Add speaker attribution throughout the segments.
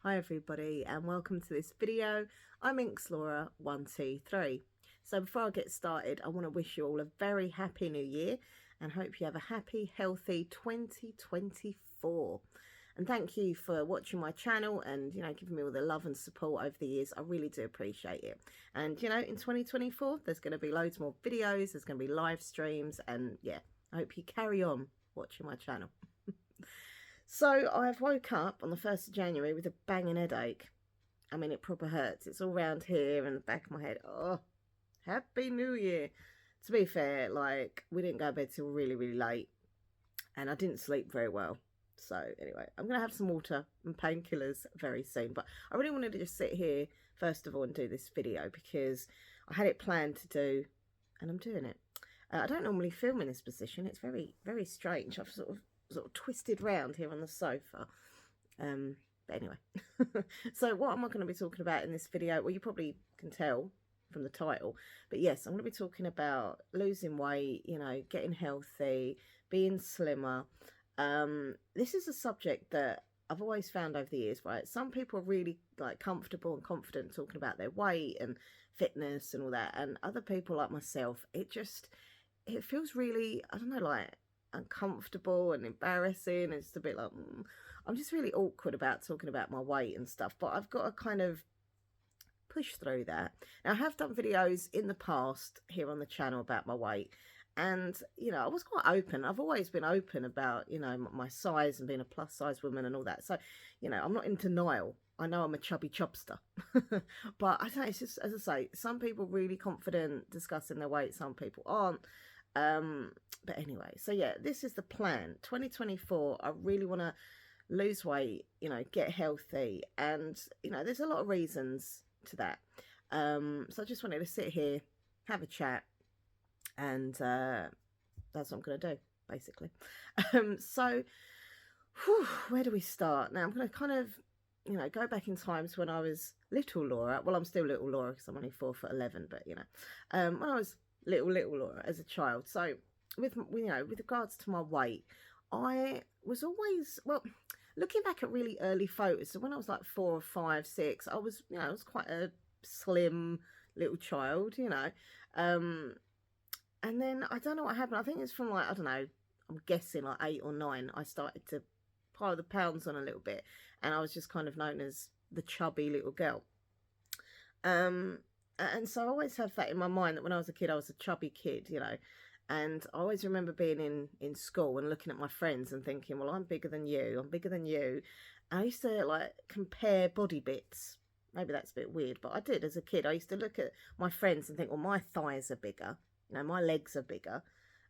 Speaker 1: Hi everybody and welcome to this video. I'm Laura123. So before I get started, I want to wish you all a very happy new year and hope you have a happy, healthy 2024. And thank you for watching my channel and, giving me all the love and support over the years. I really do appreciate it. And, in 2024, there's going to be loads more videos. There's going to be live streams. And yeah, I hope you carry on watching my channel. So I've woke up on the 1st of January with a banging headache. I mean, it proper hurts. It's all round here and the back of my head. Oh, happy new year. To be fair, we didn't go to bed till really, really late. And I didn't sleep very well. So anyway, I'm going to have some water and painkillers very soon. But I really wanted to just sit here, first of all, and do this video because I had it planned to do, and I'm doing it. I don't normally film in this position. It's very, very strange. I've sort of twisted round here on the sofa. But anyway. So what am I going to be talking about in this video? Well, you probably can tell from the title. But yes, I'm going to be talking about losing weight, getting healthy, being slimmer. This is a subject that I've always found over the years, right? Some people are really comfortable and confident talking about their weight and fitness and all that. And other people like myself, it feels really, I don't know, uncomfortable and embarrassing. It's a bit I'm just really awkward about talking about my weight and stuff, but I've got to kind of push through that. Now, I have done videos in the past here on the channel about my weight, and I was quite open. I've always been open about my size and being a plus size woman and all that, so I'm not in denial. I know I'm a chubby chubster. But I don't know, it's just, as I say, some people really confident discussing their weight, some people aren't. But anyway, so yeah, this is the plan. 2024, I really want to lose weight, get healthy. And, there's a lot of reasons to that. So I just wanted to sit here, have a chat, and that's what I'm going to do, basically. So, where do we start? Now, I'm going to kind of, go back in times when I was little Laura. Well, I'm still little Laura because I'm only 4'11", but, when I was little Laura as a child. So with regards to my weight, I was always, well, looking back at really early photos, so when I was like 4 or 5, 6, I was, I was quite a slim little child, and then I don't know what happened. I think it's from I don't know, I'm guessing 8 or 9, I started to pile the pounds on a little bit, and I was just kind of known as the chubby little girl. And so I always have that in my mind that when I was a kid, I was a chubby kid, and I always remember being in school and looking at my friends and thinking, well, I'm bigger than you, I'm bigger than you. And I used to compare body bits. Maybe that's a bit weird, but I did as a kid. I used to look at my friends and think, well, my thighs are bigger, my legs are bigger.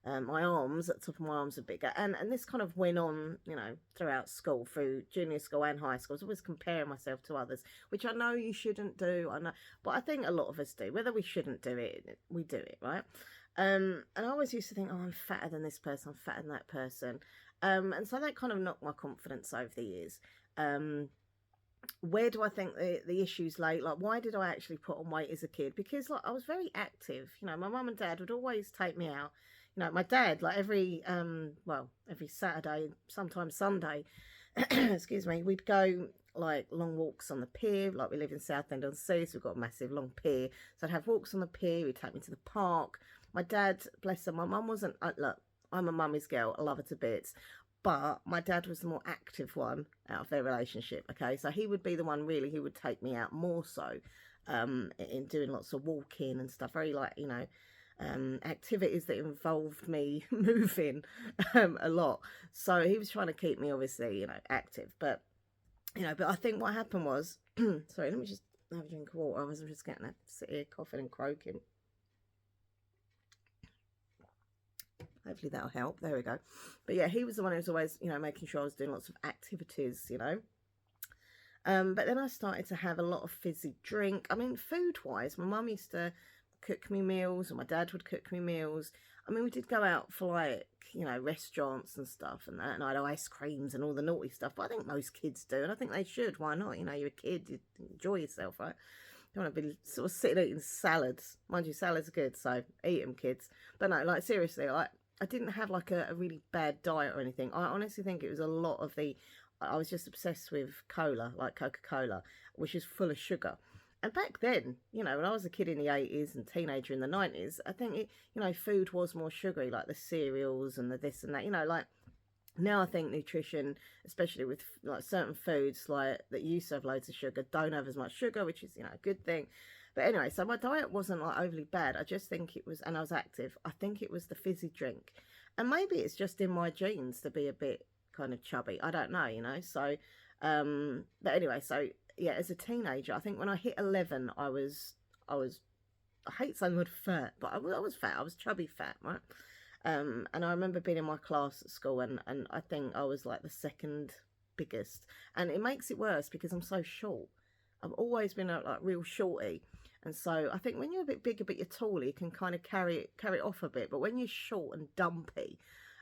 Speaker 1: My arms, at the top of my arms are bigger. And this kind of went on, throughout school, through junior school and high school. I was always comparing myself to others, which I know you shouldn't do. I know, but I think a lot of us do. Whether we shouldn't do it, we do it, right? And I always used to think, oh, I'm fatter than this person, I'm fatter than that person. And so that kind of knocked my confidence over the years. Where do I think the issues lay? Why did I actually put on weight as a kid? Because I was very active. My mum and dad would always take me out. My dad, every Saturday, sometimes Sunday, excuse me, we'd go long walks on the pier. We live in Southend-on-Sea, so we've got a massive long pier. So I'd have walks on the pier. He'd take me to the park. My dad, bless her, my mum wasn't, look, I'm a mummy's girl. I love her to bits. But my dad was the more active one out of their relationship, okay? So he would be the one, really, who would take me out more so in doing lots of walking and stuff. Very, activities that involved me moving a lot. So he was trying to keep me, obviously, active. But, but I think what happened was, sorry, let me just have a drink of water. I was just getting to sit here coughing and croaking. Hopefully that'll help. There we go. But yeah, he was the one who was always, making sure I was doing lots of activities, But then I started to have a lot of fizzy drink. I mean, food-wise, my mum used to cook me meals, and my dad would cook me meals. I mean, we did go out for restaurants and stuff and that, and I had ice creams and all the naughty stuff, but I think most kids do, and I think they should. Why not? You're a kid, you enjoy yourself, right? You don't want to be sort of sitting eating salads. Mind you, salads are good, so eat them, kids. But no, seriously, I didn't have a really bad diet or anything. I honestly think it was a lot of the I was just obsessed with cola, like Coca-Cola, which is full of sugar. And back then, you know, when I was a kid in the 80s and teenager in the 90s, I think, you know, food was more sugary, like the cereals and the this and that, you know, like now I think nutrition, especially with like certain foods like that used to have loads of sugar, don't have as much sugar, which is, you know, a good thing. But anyway, so my diet wasn't like overly bad. I just think it was, and I was active. I think it was the fizzy drink. And maybe it's just in my genes to be a bit kind of chubby. I don't know, you know. So, but anyway, so yeah, as a teenager, I think when I hit 11, I hate saying the word fat, but I was fat. I was chubby fat, right? And I remember being in my class at school, and I think I was like the second biggest. And it makes it worse because I'm so short. I've always been a like real shorty. And so I think when you're a bit bigger but you're taller, you can kind of carry it off a bit. But when you're short and dumpy,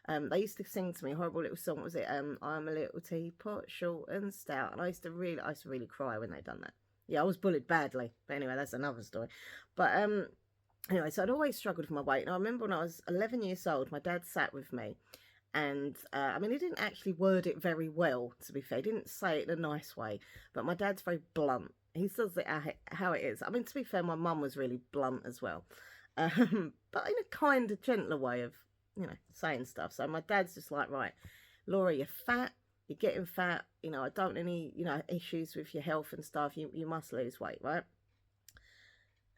Speaker 1: they used to sing to me a horrible little song. What was it? I'm a little teapot, short and stout. And I used to really cry when they done that. Yeah, I was bullied badly. But anyway, that's another story. But anyway, so I'd always struggled with my weight. And I remember when I was 11 years old, my dad sat with me. And I mean, he didn't actually word it very well, to be fair. He didn't say it in a nice way. But my dad's very blunt. He says it how it is. I mean, to be fair, my mum was really blunt as well. But in a kind of gentler way of, you know, saying stuff. So my dad's just like, right, Laura, you're fat. You're getting fat. You know, I don't want any, you know, issues with your health and stuff. You must lose weight, right?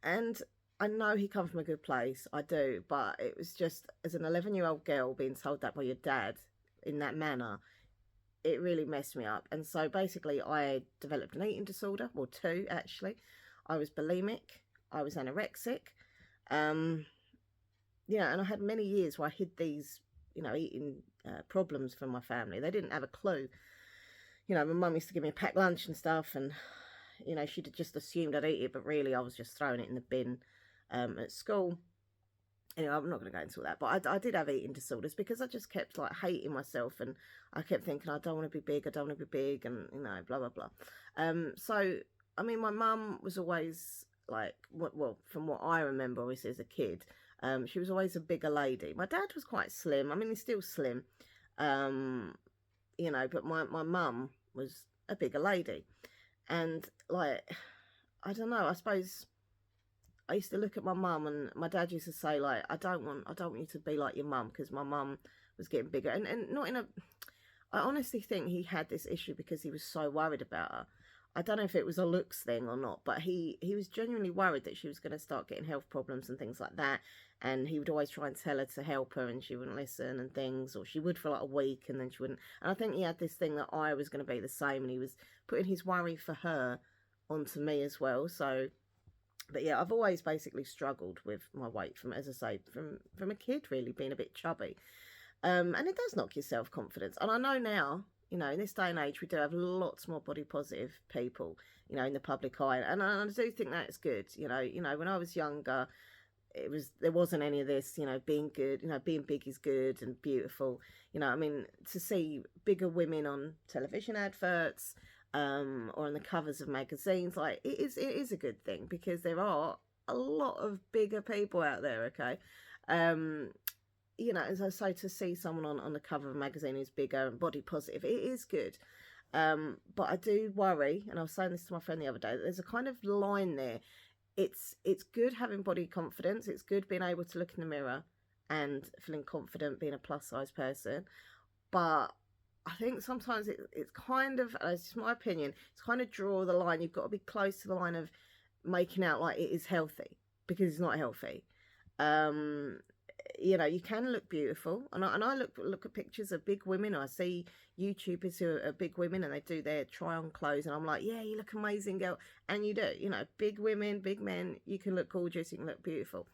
Speaker 1: And I know he come from a good place. I do. But it was just, as an 11-year-old girl being told that by your dad in that manner, it really messed me up. And so basically I developed an eating disorder, or two actually. I was bulimic, I was anorexic, yeah, and I had many years where I hid these, you know, eating problems from my family. They didn't have a clue. You know, my mum used to give me a packed lunch and stuff, and, you know, she'd just assumed I'd eat it, but really I was just throwing it in the bin at school. Anyway, I'm not going to go into all that, but I did have eating disorders because I just kept like hating myself, and I kept thinking I don't want to be big, I don't want to be big, and you know, blah blah blah. So I mean, my mum was always like, well, from what I remember, obviously as a kid, she was always a bigger lady. My dad was quite slim. I mean, he's still slim, you know, but my mum was a bigger lady, and like, I don't know. I suppose I used to look at my mum, and my dad used to say, like, I don't want you to be like your mum, because my mum was getting bigger. And not in a, I honestly think he had this issue because he was so worried about her. I don't know if it was a looks thing or not, but he was genuinely worried that she was going to start getting health problems and things like that. And he would always try and tell her to help her, and she wouldn't listen and things, or she would for like a week and then she wouldn't. And I think he had this thing that I was going to be the same, and he was putting his worry for her onto me as well. So, but yeah, I've always basically struggled with my weight from, as I say, from a kid, really being a bit chubby. And it does knock your self-confidence. And I know now, you know, in this day and age, we do have lots more body positive people, you know, in the public eye. And I do think that's good. You know, when I was younger, there wasn't any of this, you know, being good, you know, being big is good and beautiful. You know, I mean, to see bigger women on television adverts, or on the covers of magazines, like it is a good thing, because there are a lot of bigger people out there, okay? You know, as I say, to see someone on the cover of a magazine who's bigger and body positive, it is good. But I do worry, and I was saying this to my friend the other day, that there's a kind of line there. It's good having body confidence, it's good being able to look in the mirror and feeling confident being a plus size person, but I think sometimes it's kind of, it's just my opinion, it's kind of draw the line. You've got to be close to the line of making out like it is healthy, because it's not healthy. You know, you can look beautiful, and I look at pictures of big women. I see YouTubers who are big women, and they do their try on clothes, and I'm like, yeah, you look amazing, girl. And you do, you know, big women, big men, you can look gorgeous, you can look beautiful.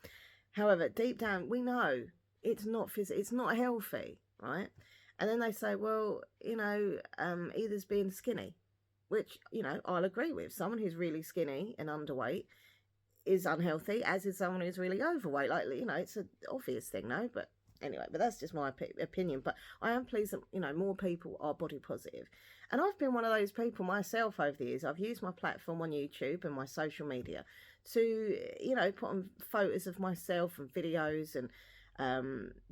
Speaker 1: However, deep down, we know it's not it's not healthy, right? And then they say, well, you know, either's being skinny, which, you know, I'll agree with. Someone who's really skinny and underweight is unhealthy, as is someone who's really overweight. Like, you know, it's an obvious thing, no? But anyway, but that's just my opinion. But I am pleased that, you know, more people are body positive. And I've been one of those people myself over the years. I've used my platform on YouTube and my social media to, you know, put on photos of myself and videos, and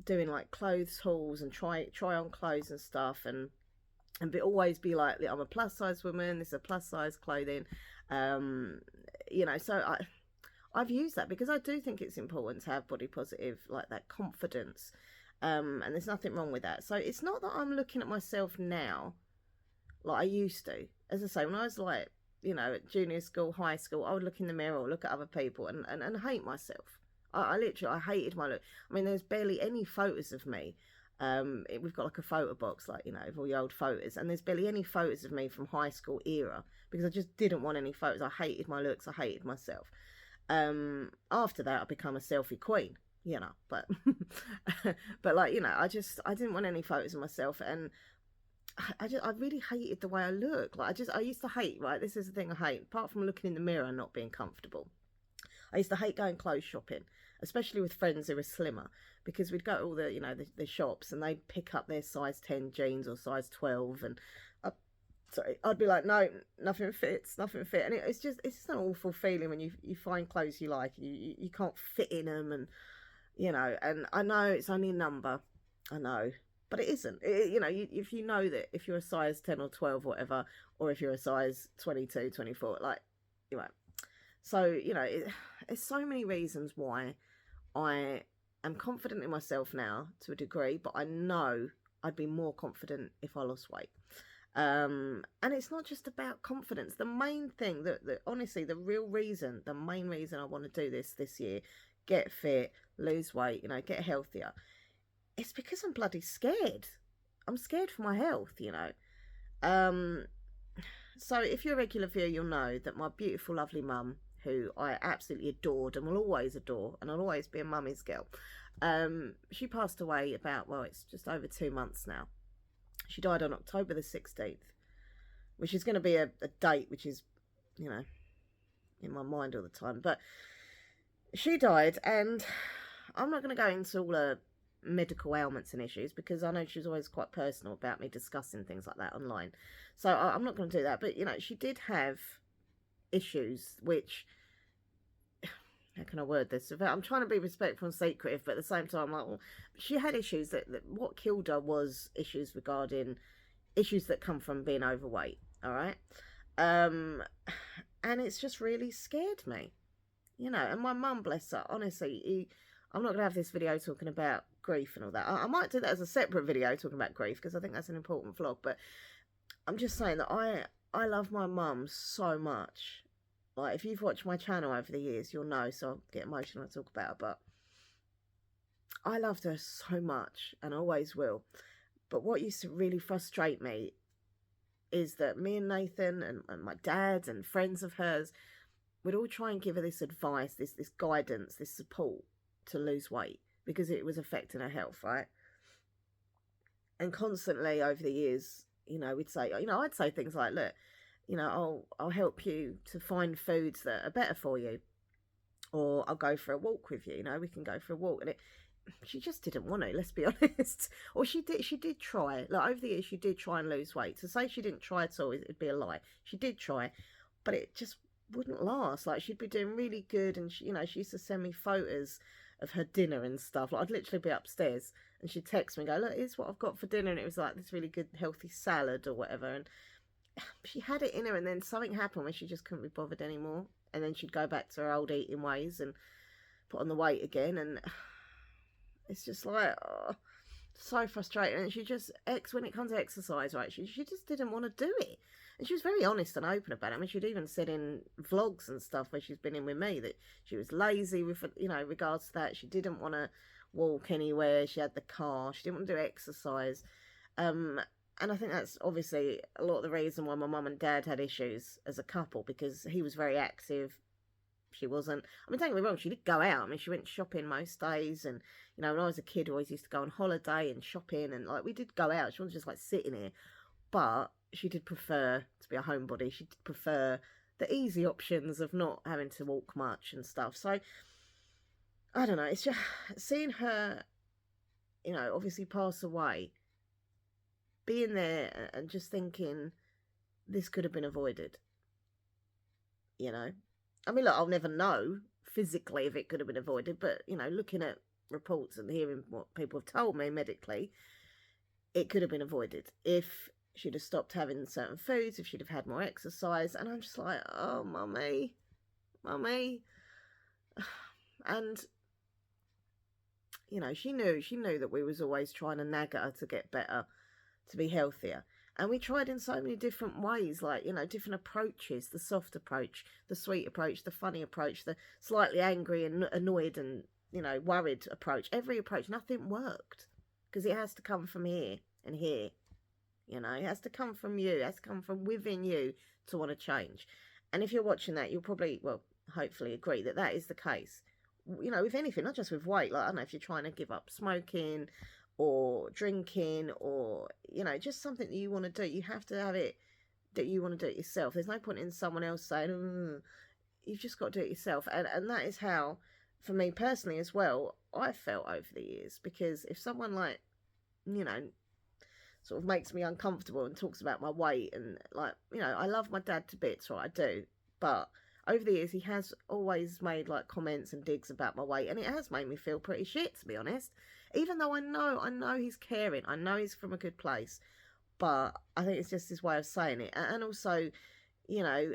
Speaker 1: doing like clothes hauls and try on clothes and stuff. And and always be like, I'm a plus size woman, this is a plus size clothing. You know, so I've used that because I do think it's important to have body positive, like that confidence. And there's nothing wrong with that. So it's not that I'm looking at myself now like I used to. As I say, when I was like, you know, at junior school, high school, I would look in the mirror or look at other people and hate myself. I literally, I hated my look. I mean, there's barely any photos of me. We've got like a photo box, like, you know, of all the old photos, and there's barely any photos of me from high school era because I just didn't want any photos. I hated my looks. I hated myself. After that, I become a selfie queen, you know, but but like, you know, I didn't want any photos of myself, and I really hated the way I look. Like I used to hate, right, this is the thing I hate, apart from looking in the mirror and not being comfortable, I used to hate going clothes shopping, especially with friends who were slimmer, because we'd go to all the, you know, the shops, and they'd pick up their size 10 jeans or size 12, and I'd be like, no, nothing fits, nothing fit. And it's just an awful feeling when you find clothes you like, you can't fit in them, and, you know, and I know it's only a number, I know, but it isn't. You know, if you know that if you're a size 10 or 12 or whatever, or if you're a size 22, 24, like, you know. So, you know, there's so many reasons why I am confident in myself now to a degree, but I know I'd be more confident if I lost weight. And it's not just about confidence. The main thing that honestly, the main reason I want to do this year, get fit, lose weight, you know, get healthier, it's because I'm bloody scared. I'm scared for my health, you know. So if you're a regular viewer, you'll know that my beautiful, lovely mum, who I absolutely adored and will always adore, and I'll always be a mummy's girl, she passed away about, well, it's just over 2 months now. She died on October the 16th, which is going to be a date which is, you know, in my mind all the time. But she died, and I'm not going to go into all her medical ailments and issues, because I know she was always quite personal about me discussing things like that online. So I'm not going to do that. But, you know, she did have issues which, how can I word this? I'm trying to be respectful and secretive, but at the same time, like, well, she had issues that what killed her was issues regarding issues that come from being overweight. All right. And it's just really scared me, you know. And my mum, bless her, honestly, I'm not going to have this video talking about grief and all that. I might do that as a separate video talking about grief, because I think that's an important vlog. But I'm just saying that I love my mum so much. Like, if you've watched my channel over the years, you'll know, so I'll get emotional when I talk about her. But I loved her so much, and always will. But what used to really frustrate me is that me and Nathan and my dad and friends of hers would all try and give her this advice, this guidance, this support to lose weight, because it was affecting her health, right? And constantly over the years, you know, we'd say, you know, I'd say things like, look, you know, I'll help you to find foods that are better for you, or I'll go for a walk with you, you know, we can go for a walk. And she just didn't want to, let's be honest. Or she did try, like, over the years she did try and lose weight. To say she didn't try at all, it'd be a lie. She did try, but it just wouldn't last. Like, she'd be doing really good, and she, you know, she used to send me photos of her dinner and stuff. Like, I'd literally be upstairs and she'd text me and go, look, here's what I've got for dinner, and it was like this really good healthy salad or whatever. And she had it in her, and then something happened where she just couldn't be bothered anymore, and then she'd go back to her old eating ways and put on the weight again. And it's just like, oh, so frustrating. And she just, when it comes to exercise, right, she just didn't want to do it. And she was very honest and open about it. I mean, she'd even said in vlogs and stuff where she's been in with me that she was lazy with, you know, regards to that. She didn't want to walk anywhere. She had the car. She didn't want to do exercise. And I think that's obviously a lot of the reason why my mum and dad had issues as a couple, because he was very active. She wasn't. I mean, don't get me wrong, she did go out. I mean, she went shopping most days. And, you know, when I was a kid, I always used to go on holiday and shopping. And, like, we did go out. She wasn't just, like, sitting here. But she did prefer to be a homebody. She did prefer the easy options of not having to walk much and stuff. So, I don't know. It's just seeing her, you know, obviously pass away, being there and just thinking this could have been avoided, you know. I mean, look, I'll never know physically if it could have been avoided, but, you know, looking at reports and hearing what people have told me medically, it could have been avoided if she'd have stopped having certain foods if she'd have had more exercise. And I'm just like, oh, mummy. And, you know, she knew that we was always trying to nag at her to get better, to be healthier. And we tried in so many different ways, like, you know, different approaches, the soft approach, the sweet approach, the funny approach, the slightly angry and annoyed and, you know, worried approach. Every approach, nothing worked, because it has to come from here and here. You know, it has to come from you. It has to come from within you to want to change. And if you're watching that, you'll probably, well, hopefully agree that that is the case. You know, with anything, not just with weight. Like, I don't know, if you're trying to give up smoking or drinking, or, you know, just something that you want to do, you have to have it that you want to do it yourself. There's no point in someone else saying, you've just got to do it yourself. And that is how, for me personally as well, I felt over the years. Because if someone, like, you know, sort of makes me uncomfortable and talks about my weight, and, like, you know, I love my dad to bits, right, I do, but over the years he has always made, like, comments and digs about my weight, and it has made me feel pretty shit, to be honest. Even though I know he's caring, I know he's from a good place, but I think it's just his way of saying it. And also, you know,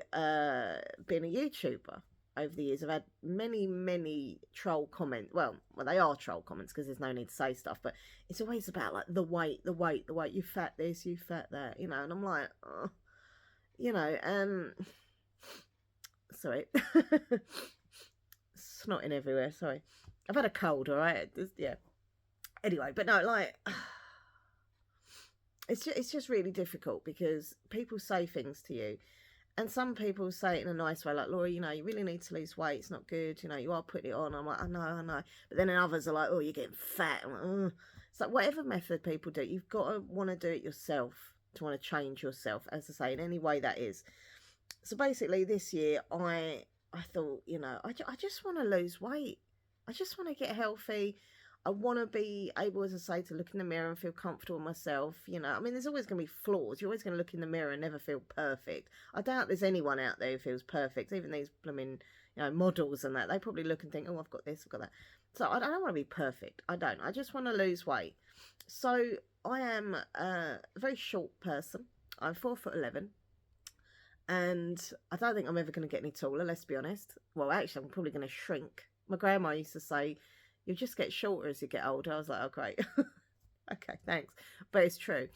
Speaker 1: being a YouTuber over the years, I've had many troll comments. Well, they are troll comments, because there's no need to say stuff, but it's always about, like, the weight, you fat this, you fat that, you know, and I'm like, oh, you know, sorry, snotting everywhere, sorry. I've had a cold, all right, yeah. Anyway, but no, like, it's just really difficult, because people say things to you, and some people say it in a nice way, like, Laura, you know, you really need to lose weight, it's not good, you know, you are putting it on. I'm like, I know. But then others are like, oh, you're getting fat. I'm like, ugh. It's like, whatever method people do, you've got to want to do it yourself, to want to change yourself, as I say, in any way that is. So basically this year, I thought, you know, I just want to lose weight. I just want to get healthy. I want to be able, as I say, to look in the mirror and feel comfortable with myself. You know, I mean, there's always going to be flaws. You're always going to look in the mirror and never feel perfect. I doubt there's anyone out there who feels perfect. Even these blooming, you know, models and that, they probably look and think, oh, I've got this, I've got that. So I don't want to be perfect. I don't. I just want to lose weight. So I am a very short person. I'm 4'11". And I don't think I'm ever going to get any taller, let's be honest. Well, actually, I'm probably going to shrink. My grandma used to say, you just get shorter as you get older. I was like, oh, great. Okay, thanks. But it's true.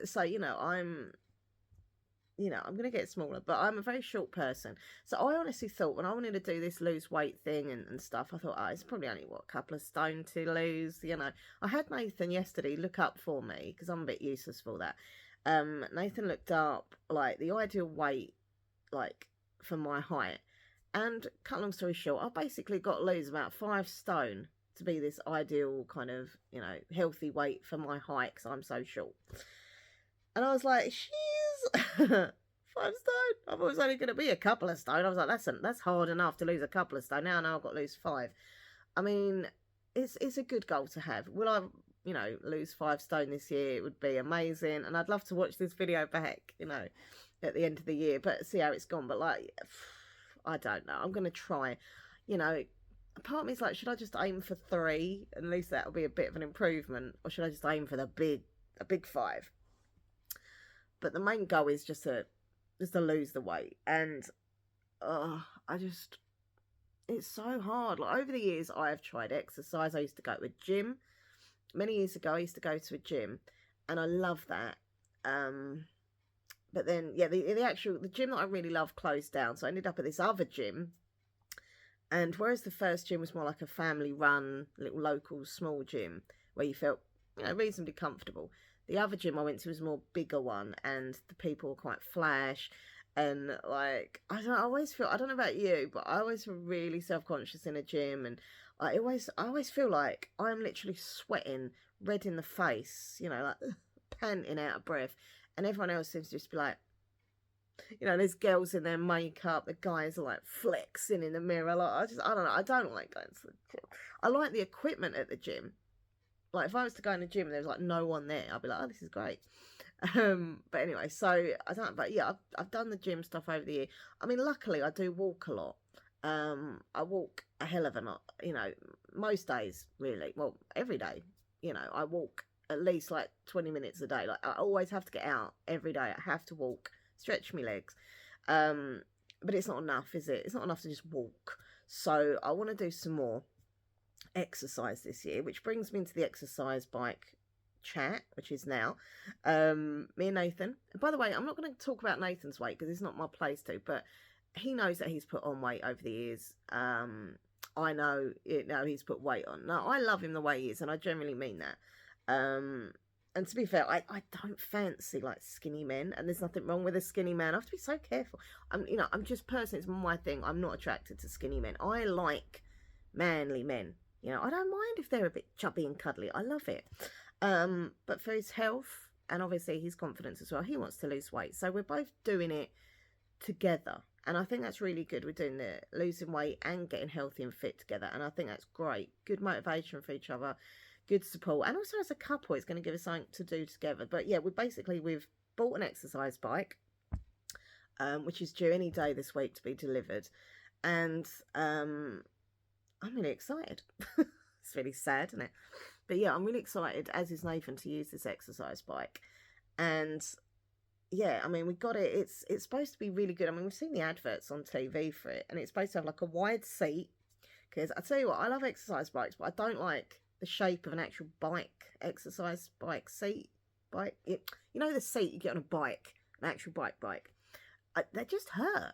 Speaker 1: So, you know, I'm going to get smaller, but I'm a very short person. So I honestly thought, when I wanted to do this lose weight thing and stuff, I thought, oh, it's probably only, a couple of stone to lose, you know. I had Nathan yesterday look up for me, because I'm a bit useless for that. Nathan looked up, like, the ideal weight, like, for my height. And cut long story short, I basically got to lose about 5 stone to be this ideal kind of, you know, healthy weight for my height, because I'm so short. And I was like, she's 5 stone. I thought it was only going to be a couple of stone. I was like, that's hard enough to lose a couple of stone. Now I've got to lose 5. I mean, it's a good goal to have. Will I, you know, lose 5 stone this year? It would be amazing. And I'd love to watch this video back, you know, at the end of the year, but see how it's gone. But, like, I don't know. I'm going to try. You know, part of me is like, should I just aim for 3? At least that'll be a bit of an improvement. Or should I just aim for a big 5? But the main goal is just to lose the weight. And it's so hard. Like, over the years, I have tried exercise. I used to go to a gym. Many years ago, I used to go to a gym, and I love that. But then, yeah, the gym that I really love closed down. So I ended up at this other gym. And whereas the first gym was more like a family-run, little local, small gym, where you felt, you know, reasonably comfortable, the other gym I went to was a more bigger one, and the people were quite flash. And, like, I always feel, I don't know about you, but I always feel really self-conscious in a gym. And I always feel like I'm literally sweating, red in the face, you know, like panting out of breath. And everyone else seems to just be like, you know, there's girls in their makeup, the guys are like flexing in the mirror. Like, I don't know, I don't like going to the gym. I like the equipment at the gym. Like, if I was to go in the gym and there was like no one there, I'd be like, oh, this is great. But anyway, so I don't, but yeah, I've done the gym stuff over the year. I mean, luckily I do walk a lot. I walk a hell of a lot, you know, most days, really. Well, every day, you know, I walk at least like 20 minutes a day. Like I always have to get out every day. I have to walk, stretch my legs. But it's not enough, is it? It's not enough to just walk. So I want to do some more exercise this year, which brings me into the exercise bike chat, which is now me and Nathan. And by the way, I'm not going to talk about Nathan's weight because it's not my place to, but he knows that he's put on weight over the years. I know, he's put weight on. No, I love him the way he is, and I generally mean that. And to be fair, I don't fancy like skinny men, and there's nothing wrong with a skinny man. I have to be so careful. I'm just personally, it's my thing. I'm not attracted to skinny men. I like manly men. I don't mind if they're a bit chubby and cuddly. I love it. But for his health and obviously his confidence as well, he wants to lose weight. So we're both doing it together. And I think that's really good. We're doing the losing weight and getting healthy and fit together. And I think that's great. Good motivation for each other. Good support. And also as a couple, it's going to give us something to do together. But yeah, we've bought an exercise bike, which is due any day this week to be delivered. And I'm really excited. It's really sad, isn't it? But yeah, I'm really excited, as is Nathan, to use this exercise bike. And yeah, I mean, we got it. It's supposed to be really good. I mean, we've seen the adverts on TV for it, and it's supposed to have like a wide seat. Because I tell you what, I love exercise bikes, but I don't like the shape of an actual exercise bike seat. You know the seat you get on a bike, an actual bike. They just hurt.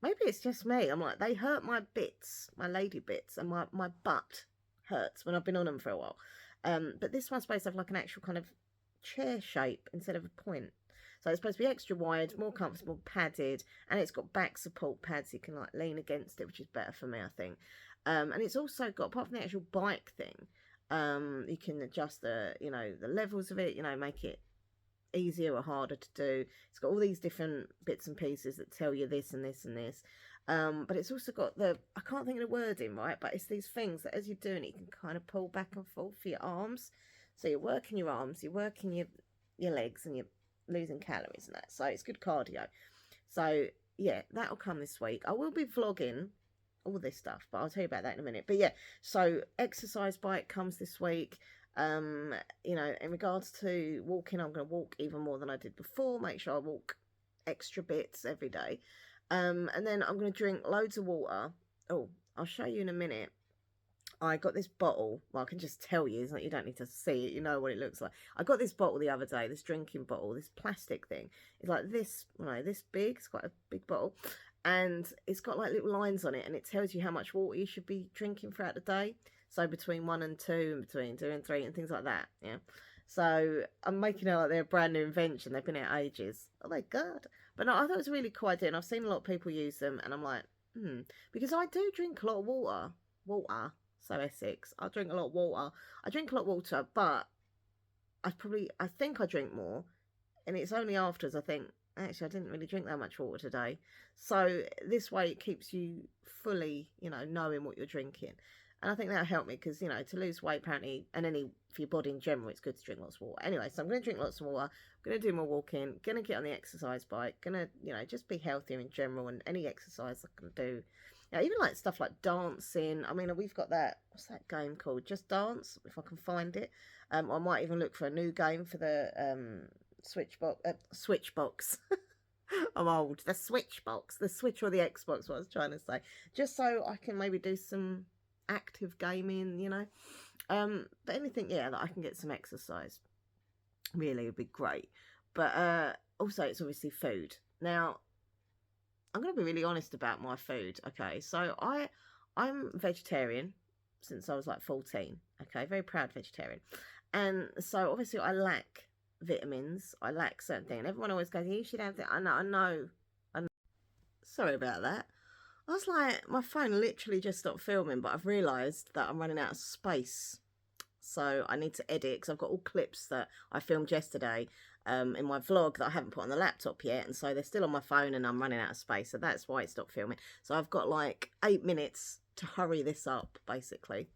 Speaker 1: Maybe it's just me. I'm like, they hurt my bits, my lady bits, and my butt hurts when I've been on them for a while. But this one's supposed to have like an actual kind of chair shape instead of a point. So it's supposed to be extra wide, more comfortable, padded, and it's got back support pads so you can like lean against it, which is better for me, I think. And it's also got, apart from the actual bike thing, you can adjust the levels of it, make it easier or harder to do. It's got all these different bits and pieces that tell you this and this and this. But it's also got I can't think of the wording, right? But it's these things that as you're doing it, you can kind of pull back and forth for your arms. So you're working your arms, you're working your legs, and you're losing calories and that. So it's good cardio. So yeah, that'll come this week. I will be vlogging all this stuff, but I'll tell you about that in a minute. But yeah, so exercise bike comes this week. In regards to walking, I'm going to walk even more than I did before. Make sure I walk extra bits every day. And then I'm going to drink loads of water. Oh, I'll show you in a minute. I got this bottle. Well, I can just tell you. It's like you don't need to see it. You know what it looks like. I got this bottle the other day, this drinking bottle, this plastic thing. It's like this, this big. It's quite a big bottle. And it's got like little lines on it. And it tells you how much water you should be drinking throughout the day. So between 1 and 2, and between 2 and 3, and things like that. Yeah. So I'm making it like they're a brand new invention. They've been out ages. Oh my God. But no, I thought it was a really cool idea. And I've seen a lot of people use them. And I'm like, because I do drink a lot of water. So Essex. I drink a lot of water. But I think I drink more. And it's only afterwards I think, actually, I didn't really drink that much water today. So this way it keeps you fully, knowing what you're drinking. And I think that'll help me because, to lose weight apparently, and for your body in general, it's good to drink lots of water. Anyway, so I'm going to drink lots of water. I'm going to do more walking. Going to get on the exercise bike. Going to, just be healthier in general, and any exercise I can do. Even like stuff like dancing. I mean, we've got that, what's that game called? Just Dance, if I can find it. I might even look for a new game for the Switchbox. I'm old. The Switchbox. The Switch or the Xbox, what I was trying to say. Just so I can maybe do some active gaming, but anything, that I can get some exercise really would be great. But also it's obviously food. Now I'm going to be really honest about my food. Okay, so I'm vegetarian since I was like 14. Okay, very proud vegetarian. And so obviously I lack vitamins. I lack certain things. And everyone always goes, you should have that. I know. Sorry about that. I was like, my phone literally just stopped filming, but I've realised that I'm running out of space. So I need to edit, because I've got all clips that I filmed yesterday in my vlog that I haven't put on the laptop yet. And so they're still on my phone and I'm running out of space. So that's why it stopped filming. So I've got like 8 minutes to hurry this up, basically.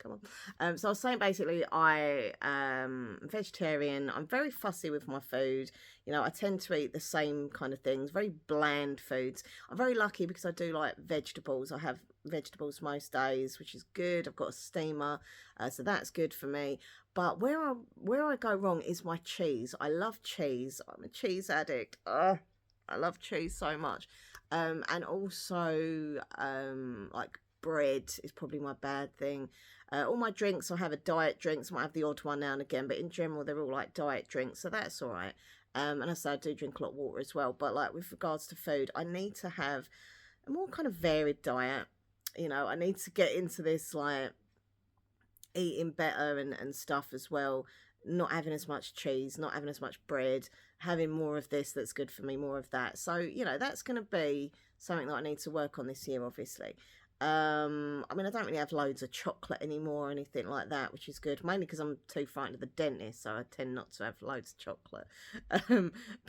Speaker 1: come on. So I was saying basically I'm vegetarian. I'm very fussy with my food. You know, I tend to eat the same kind of things, very bland foods. I'm very lucky because I do like vegetables. I have vegetables most days, which is good. I've got a steamer, so that's good for me. But where I go wrong is my cheese. I love cheese. I'm a cheese addict. I love cheese so much. And also like bread is probably my bad thing. All my drinks, I have a diet drinks. I might have the odd one now and again, but in general, they're all like diet drinks, so that's all right. And I say I do drink a lot of water as well. But like with regards to food, I need to have a more kind of varied diet. You know, I need to get into this like eating better and stuff as well. Not having as much cheese, not having as much bread, having more of this that's good for me, more of that. So, you know, that's going to be something that I need to work on this year, obviously. I mean, I don't really have loads of chocolate anymore or anything like that, which is good, mainly because I'm too frightened of the dentist, so I tend not to have loads of chocolate.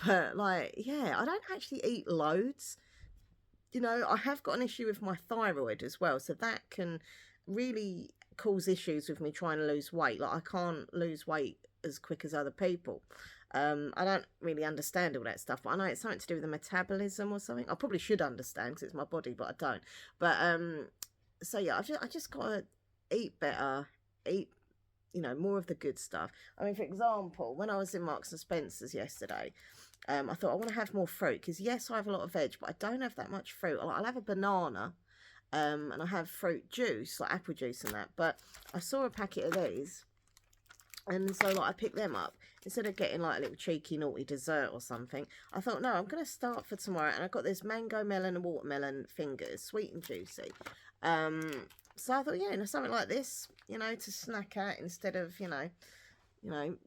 Speaker 1: But, like, yeah, I don't actually eat loads. You know, I have got an issue with my thyroid as well, so that can really cause issues with me trying to lose weight. Like, I can't lose weight as quick as other people. I don't really understand all that stuff, but I know it's something to do with the metabolism or something. I probably should understand because it's my body, but I don't. But so yeah, I just gotta eat better, eat, you know, more of the good stuff. I mean, for example, when I was in Marks and Spencer's yesterday, I thought I want to have more fruit because yes, I have a lot of veg, but I don't have that much fruit. I'll have a banana, and I have fruit juice, like apple juice and that. But I saw a packet of these, and so like I picked them up instead of getting like a little cheeky naughty dessert or something. I thought, no, I'm going to start for tomorrow, and I got this mango, melon, and watermelon fingers, sweet and juicy. So I thought, yeah, you know, something like this, you know, to snack at instead of, you know,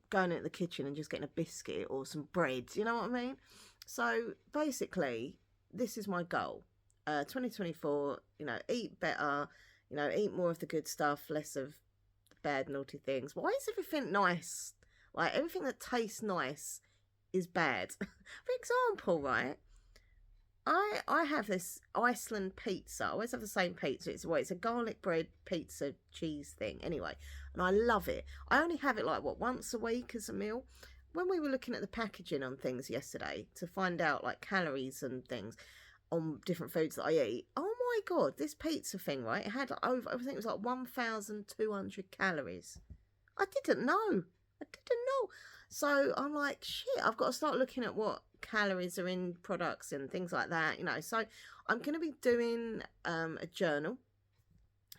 Speaker 1: going into the kitchen and just getting a biscuit or some bread. You know what I mean? So basically, this is my goal. 2024, you know, eat better, you know, eat more of the good stuff, less of the bad, naughty things. Why is everything nice? Like, everything that tastes nice is bad. For example, right, I have this Iceland pizza. I always have the same pizza. It's a garlic bread pizza cheese thing. Anyway, and I love it. I only have it like, what, once a week as a meal. When we were looking at the packaging on things yesterday to find out like calories and things on different foods that I eat, oh my God, this pizza thing, right? It had like over, I think it was like 1,200 calories. I didn't know. So I'm like, shit, I've got to start looking at what calories are in products and things like that, you know. So I'm going to be doing a journal.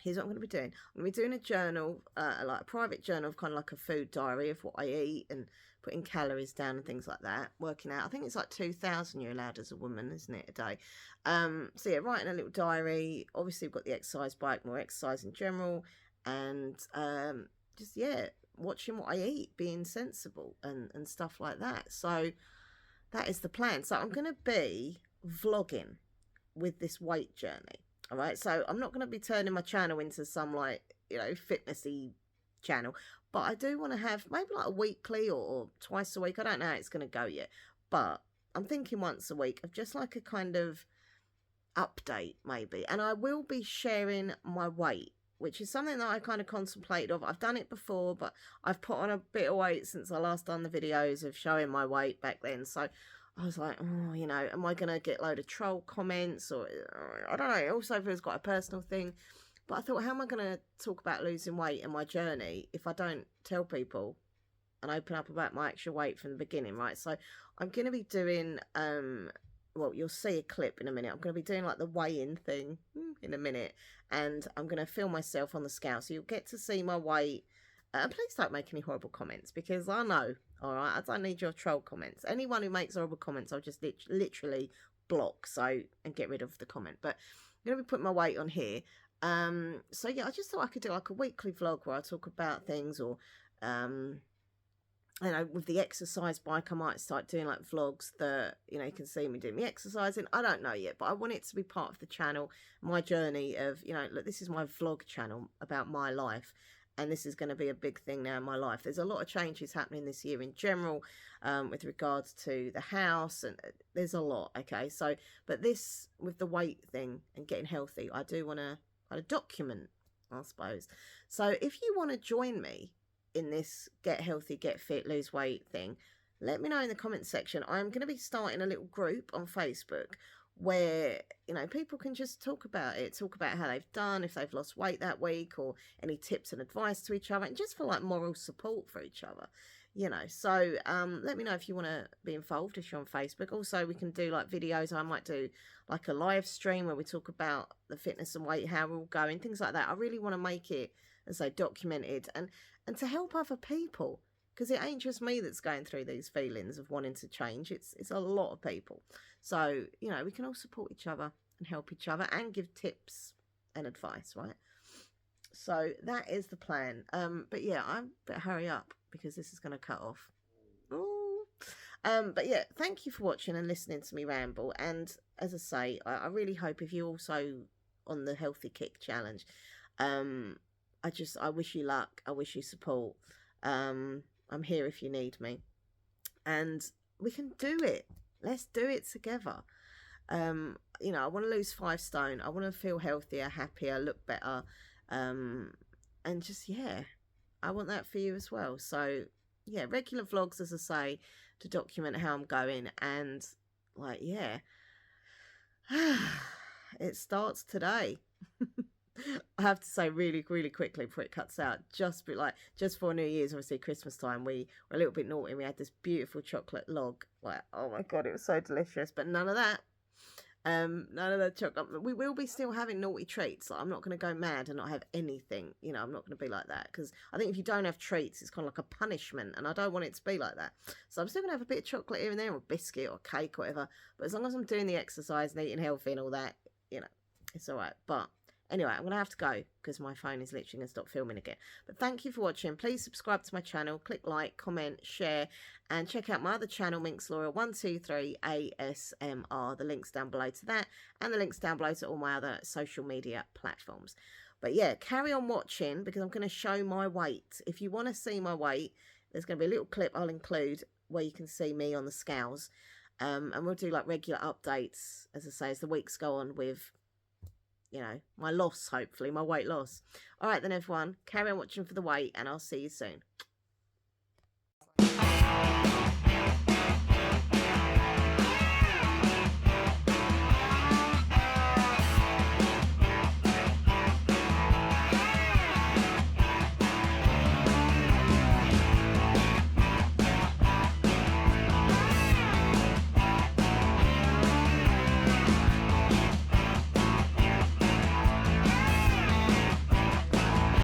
Speaker 1: Here's what I'm going to be doing. I'm going to be doing a journal, like a private journal of kind of like a food diary of what I eat and putting calories down and things like that, working out. I think it's like 2,000 you're allowed as a woman, isn't it, a day? So yeah, writing a little diary. Obviously, we've got the exercise bike, more exercise in general, and just, yeah, watching what I eat, being sensible and stuff like that. So that is the plan. So I'm going to be vlogging with this weight journey. All right. So I'm not going to be turning my channel into some like, you know, fitnessy channel, but I do want to have maybe like a weekly or twice a week. I don't know how it's going to go yet, but I'm thinking once a week of just like a kind of update maybe. And I will be sharing my weight, which is something that I kind of contemplated of. I've done it before, but I've put on a bit of weight since I last done the videos of showing my weight back then. So I was like, oh, you know, am I going to get a load of troll comments? Or I don't know. It also feels quite a personal thing. But I thought, how am I going to talk about losing weight and my journey if I don't tell people and open up about my actual weight from the beginning, right? So I'm going to be doing, well, you'll see a clip in a minute. I'm going to be doing like the weigh-in thing in a minute. And I'm going to film myself on the scale. So you'll get to see my weight. Please don't make any horrible comments because I know, all right, I don't need your troll comments. Anyone who makes horrible comments, I'll just literally block and get rid of the comment. But I'm going to be putting my weight on here. So yeah, I just thought I could do like a weekly vlog where I talk about things, or you know, with the exercise bike, I might start doing like vlogs that, you know, you can see me doing me exercising. I don't know yet, but I want it to be part of the channel, my journey of, you know, look, this is my vlog channel about my life. And this is going to be a big thing now in my life. There's a lot of changes happening this year in general, with regards to the house, and there's a lot. Okay. So, but this with the weight thing and getting healthy, I do want to kind of document I suppose. So if you want to join me in this get healthy, get fit, lose weight thing, let me know in the comments section. I'm going to be starting a little group on Facebook where, you know, people can just talk about it, talk about how they've done, if they've lost weight that week, or any tips and advice to each other, and just for like moral support for each other, you know. So let me know if you want to be involved, if you're on Facebook. Also, we can do like videos. I might do like a live stream where we talk about the fitness and weight, how we're all going, things like that. I really want to make it, as I documented, and to help other people, because it ain't just me that's going through these feelings of wanting to change. It's a lot of people. So, you know, we can all support each other and help each other and give tips and advice, right? So that is the plan. But yeah, I better hurry up because this is going to cut off. Ooh. But yeah, thank you for watching and listening to me ramble. And as I say, I really hope if you're also on the Healthy Kick Challenge, I wish you luck. I wish you support. I'm here if you need me. And we can do it. Let's do it together. You know, I want to lose 5 stone. I want to feel healthier, happier, look better. And just, yeah, I want that for you as well. So, yeah, regular vlogs, as I say, to document how I'm going. And, like, yeah, it starts today. I have to say really, really quickly before it cuts out, just for New Year's, obviously Christmas time, we were a little bit naughty. We had this beautiful chocolate log. Like, oh my God, it was so delicious. But none of that. None of the chocolate. We will be still having naughty treats. Like, I'm not going to go mad and not have anything. You know, I'm not going to be like that. Because I think if you don't have treats, it's kind of like a punishment. And I don't want it to be like that. So I'm still going to have a bit of chocolate here and there, or biscuit or cake or whatever. But as long as I'm doing the exercise and eating healthy and all that, you know, it's all right. But anyway, I'm going to have to go because my phone is literally going to stop filming again. But thank you for watching. Please subscribe to my channel, click like, comment, share, and check out my other channel, Minx Laura 123 ASMR. The links down below to that, and the links down below to all my other social media platforms. But yeah, carry on watching because I'm going to show my weight. If you want to see my weight, there's going to be a little clip I'll include where you can see me on the scales. And we'll do like regular updates, as I say, as the weeks go on with, you know, my loss, hopefully, my weight loss. All right then, everyone, carry on watching for the weight, and I'll see you soon.